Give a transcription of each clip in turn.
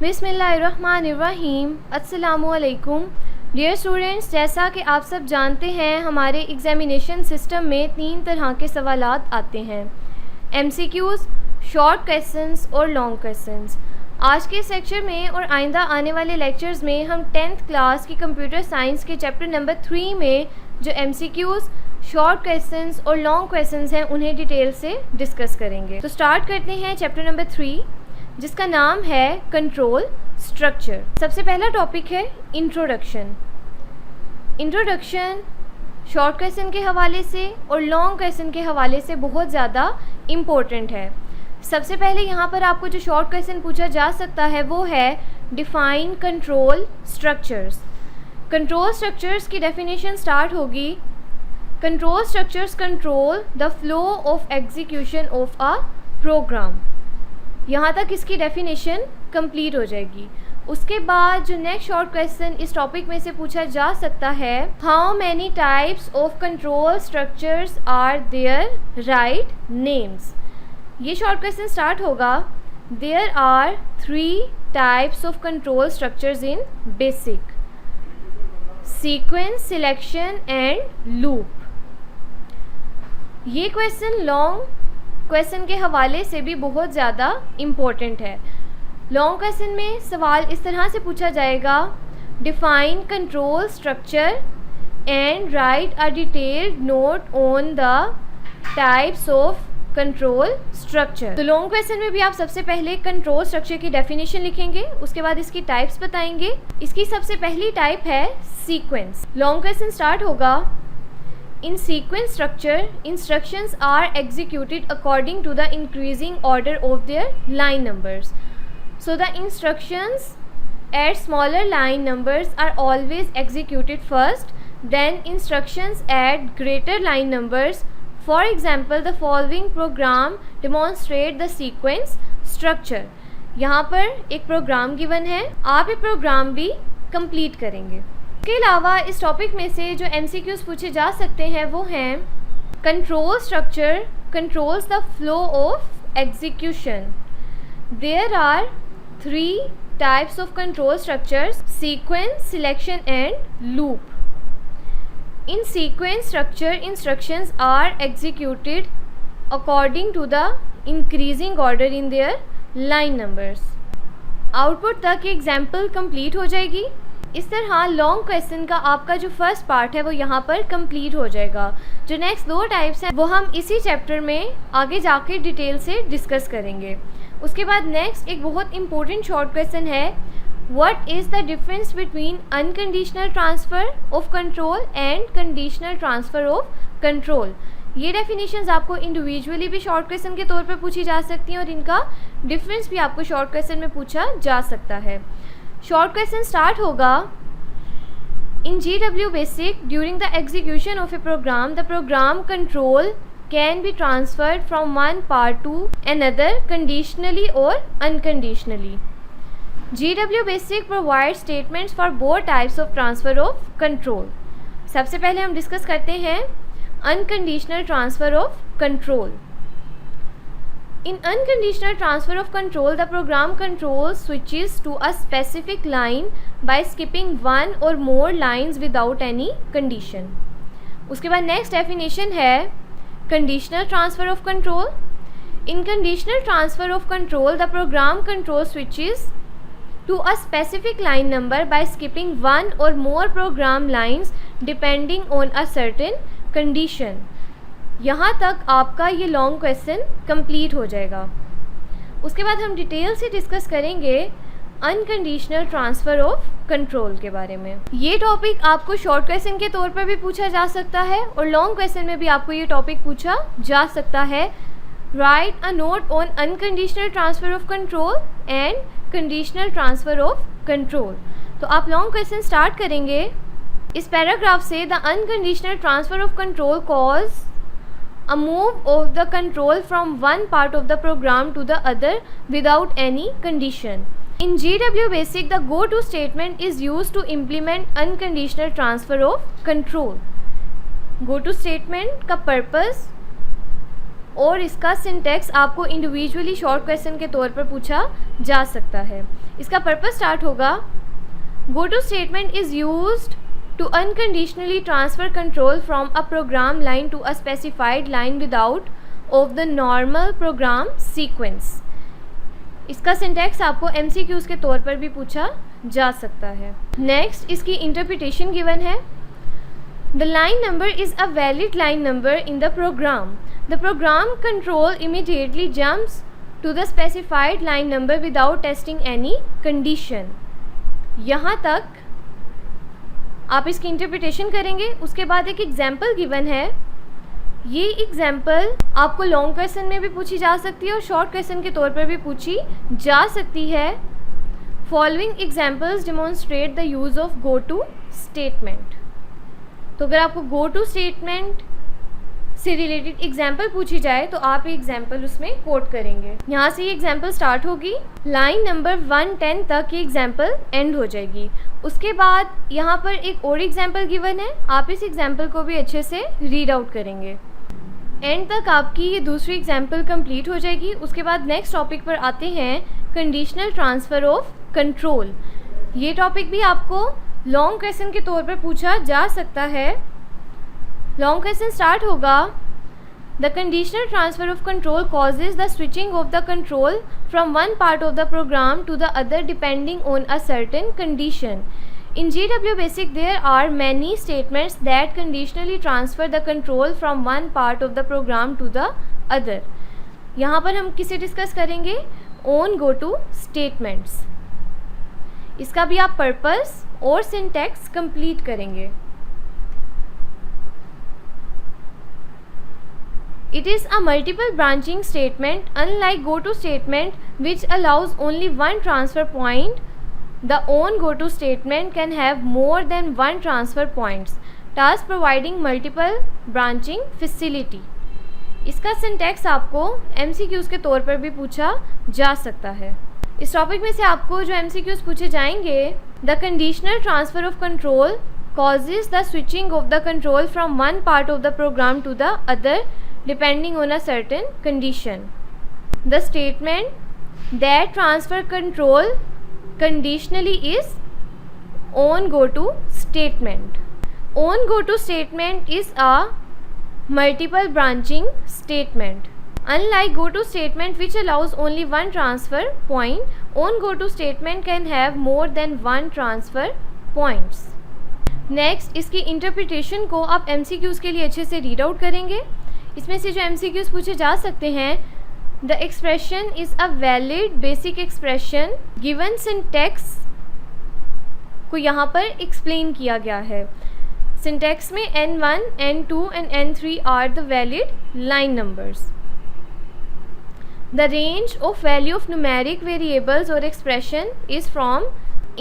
बिस्मिल्लाहिर्रहमानिर्रहीम। अस्सलामुअलैकुम dear students, जैसा कि आप सब जानते हैं हमारे एग्ज़ामिनेशन सिस्टम में 3 तरह के सवालात आते हैं, MCQs, शॉर्ट क्वेश्चंस और लॉन्ग क्वेश्चंस। आज के इस लेक्चर में और आइंदा आने वाले लेक्चर्स में हम 10th क्लास की कंप्यूटर साइंस के चैप्टर नंबर 3 में जो MCQs, शॉर्ट क्वेश्चंस और लॉन्ग क्वेश्चंस हैं उन्हें डिटेल से डिस्कस करेंगे। तो स्टार्ट करते हैं चैप्टर नंबर 3 जिसका नाम है कंट्रोल स्ट्रक्चर। सबसे पहला टॉपिक है इंट्रोडक्शन। इंट्रोडक्शन शॉर्ट क्वेश्चन के हवाले से और लॉन्ग क्वेश्चन के हवाले से बहुत ज़्यादा इम्पोर्टेंट है। सबसे पहले यहाँ पर आपको जो शॉर्ट क्वेश्चन पूछा जा सकता है वो है define control structures. Control structures की डेफिनेशन स्टार्ट होगी, control structures control the flow of execution of a program. यहाँ तक इसकी डेफिनेशन कंप्लीट हो जाएगी। उसके बाद जो नेक्स्ट शॉर्ट क्वेश्चन इस टॉपिक में से पूछा जा सकता है, how many types of control structures are there, write names. ये शॉर्ट क्वेश्चन स्टार्ट होगा, there are 3 types of control structures in basic, sequence, selection and loop. ये क्वेश्चन लॉन्ग क्वेश्चन के हवाले से भी बहुत ज़्यादा इम्पोर्टेंट है। लॉन्ग क्वेश्चन में सवाल इस तरह से पूछा जाएगा, define control structure and right a detailed note on the types of control structure. तो लॉन्ग क्वेश्चन में भी आप सबसे पहले कंट्रोल स्ट्रक्चर की डेफिनेशन लिखेंगे, उसके बाद इसकी टाइप्स बताएंगे। इसकी सबसे पहली टाइप है सीक्वेंस। लॉन्ग क्वेश्चन स्टार्ट होगा, in sequence structure instructions are executed according to the increasing order of their line numbers. So the instructions at smaller line numbers are always executed first, then instructions at greater line numbers. For example, the following program demonstrate the sequence structure. यहाँ पर एक programme given है, आप ये programme भी complete करेंगे। इसके अलावा इस टॉपिक में से जो MCQs पूछे जा सकते हैं वो हैं, control structure controls the flow of execution. There are 3 types of control structures, sequence, selection and loop. In sequence structure instructions are executed according to the increasing order in their line numbers. Output तक example complete हो जाएगी। इस तरह long question का आपका जो first part है वो यहाँ पर कंप्लीट हो जाएगा। जो नेक्स्ट 2 टाइप्स हैं वो हम इसी चैप्टर में आगे जाके डिटेल से डिस्कस करेंगे। उसके बाद नेक्स्ट एक बहुत इंपॉर्टेंट शॉर्ट क्वेश्चन है, what is the difference between unconditional transfer of control and conditional transfer of control. ये डेफिनेशंस आपको इंडिविजुअली भी शॉर्ट क्वेश्चन के तौर पर पूछी जा सकती हैं और इनका डिफरेंस भी आपको शॉर्ट क्वेश्चन में पूछा जा सकता है। शॉर्ट क्वेश्चन स्टार्ट होगा, in GW basic during the execution of a program the program control can be transferred from one part to another conditionally और unconditionally. GW basic provide statements for both types of transfer of control. सबसे पहले हम discuss करते हैं unconditional transfer of control. In unconditional transfer of control, the program control switches to a specific line by skipping one or more lines without any condition. उसके बाद next definition है conditional transfer of control. In conditional transfer of control, the program control switches to a specific line number by skipping one or more program lines depending on a certain condition. यहाँ तक आपका ये long question complete हो जाएगा। उसके बाद हम detail से डिस्कस करेंगे अनकंडीशनल ट्रांसफ़र ऑफ कंट्रोल के बारे में। ये टॉपिक आपको शॉर्ट क्वेश्चन के तौर पर भी पूछा जा सकता है और लॉन्ग क्वेश्चन में भी आपको ये टॉपिक पूछा जा सकता है, right a note on unconditional transfer of control and conditional transfer of control. तो आप लॉन्ग क्वेश्चन स्टार्ट करेंगे इस पैराग्राफ से, the unconditional transfer of control cause a move of the control from one part of the program to the other without any condition. In GW Basic, the go-to statement is used to implement unconditional transfer of control. Go-to statement का purpose और इसका syntax आपको individually short question के तौर पर पूछा जा सकता है। इसका पर्पस स्टार्ट होगा, go to statement is used to unconditionally transfer control from a program line to a specified line without of the normal program sequence। इसका सिंटैक्स आपको MCQs के तौर पर भी पूछा जा सकता है। नेक्स्ट इसकी इंटरप्रिटेशन गिवन है, the line number is a valid line number in the program, the program control immediately jumps to the specified line number without testing any condition. यहाँ तक आप इसकी इंटरप्रिटेशन करेंगे। उसके बाद एक एग्जाम्पल गिवन है, ये एग्जाम्पल आपको लॉन्ग क्वेश्चन में भी पूछी जा सकती है और शॉर्ट क्वेश्चन के तौर पर भी पूछी जा सकती है। Following examples demonstrate the use of go to statement. तो अगर आपको गो टू स्टेटमेंट से रिलेटेड एग्जाम्पल पूछी जाए तो आप ये एग्जाम्पल उसमें कोट करेंगे। यहाँ से ये एग्जाम्पल स्टार्ट होगी, लाइन नंबर 110 तक ये एग्जाम्पल एंड हो जाएगी। उसके बाद यहाँ पर एक और एग्जाम्पल गिवन है, आप इस एग्जाम्पल को भी अच्छे से रीड आउट करेंगे। एंड तक आपकी ये दूसरी एग्जाम्पल कंप्लीट हो जाएगी। उसके बाद नेक्स्ट टॉपिक पर आते हैं, कंडीशनल ट्रांसफ़र ऑफ कंट्रोल। ये टॉपिक भी आपको लॉन्ग क्वेश्चन के तौर पर पूछा जा सकता है। लॉन्ग क्वेश्चन स्टार्ट होगा, the conditional transfer of control causes the switching off the control from one part of the program to the other depending on a certain condition. In GW Basic there are many statements that conditionally transfer the control from one part of the program to the other. यहाँ पर हम किसे discuss करेंगे, on go to statements। इसका भी आप purpose और syntax complete करेंगे। It is a multiple branching statement, unlike go-to statement which allows only one transfer point. The on go-to statement can have more than one transfer points, thus providing multiple branching facility। इसका syntax आपको MCQs के तौर पर भी पूछा जा सकता है। इस टॉपिक में से आपको जो MCQs पूछे जाएंगे, the conditional transfer of control causes the switching of the control from one part of the program to the other depending on a certain condition. The statement that transfer control conditionally is on go to statement. On go to statement is a multiple branching statement. Unlike go to statement which allows only one transfer point, on go to statement can have more than one transfer points. Next इसकी interpretation को आप MCQs के लिए अच्छे से read out करेंगे। इसमें से जो MCQs पूछे जा सकते हैं, the expression is a valid basic expression, given syntax को यहाँ पर एक्सप्लेन किया गया है। सिंटैक्स में N1, N2 and N3 are the valid line numbers. The range of value of numeric variables और expression is from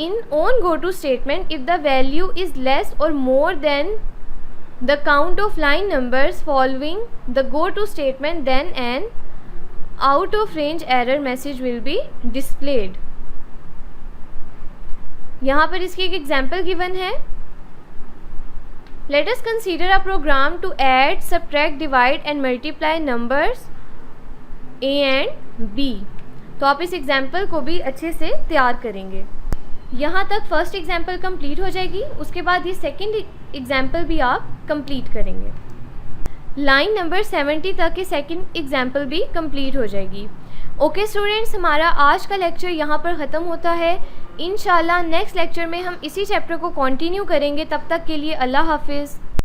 in on go to statement if the value is less or more than the count of line numbers following the go to statement, then an out of range error message will be displayed। यहाँ पर इसकी एक example given है, let us consider a program to add, subtract, divide and multiply numbers a and b। तो आप इस example को भी अच्छे से तैयार करेंगे। यहाँ तक फर्स्ट एग्जाम्पल कंप्लीट हो जाएगी। उसके बाद ये सेकंड एग्जाम्पल भी आप कंप्लीट करेंगे। लाइन नंबर 70 तक की सेकंड एग्जाम्पल भी कंप्लीट हो जाएगी। ओके स्टूडेंट्स, हमारा आज का लेक्चर यहाँ पर ख़त्म होता है। इंशाल्लाह नेक्स्ट लेक्चर में हम इसी चैप्टर को कंटिन्यू करेंगे। तब तक के लिए अल्लाह हाफिज़।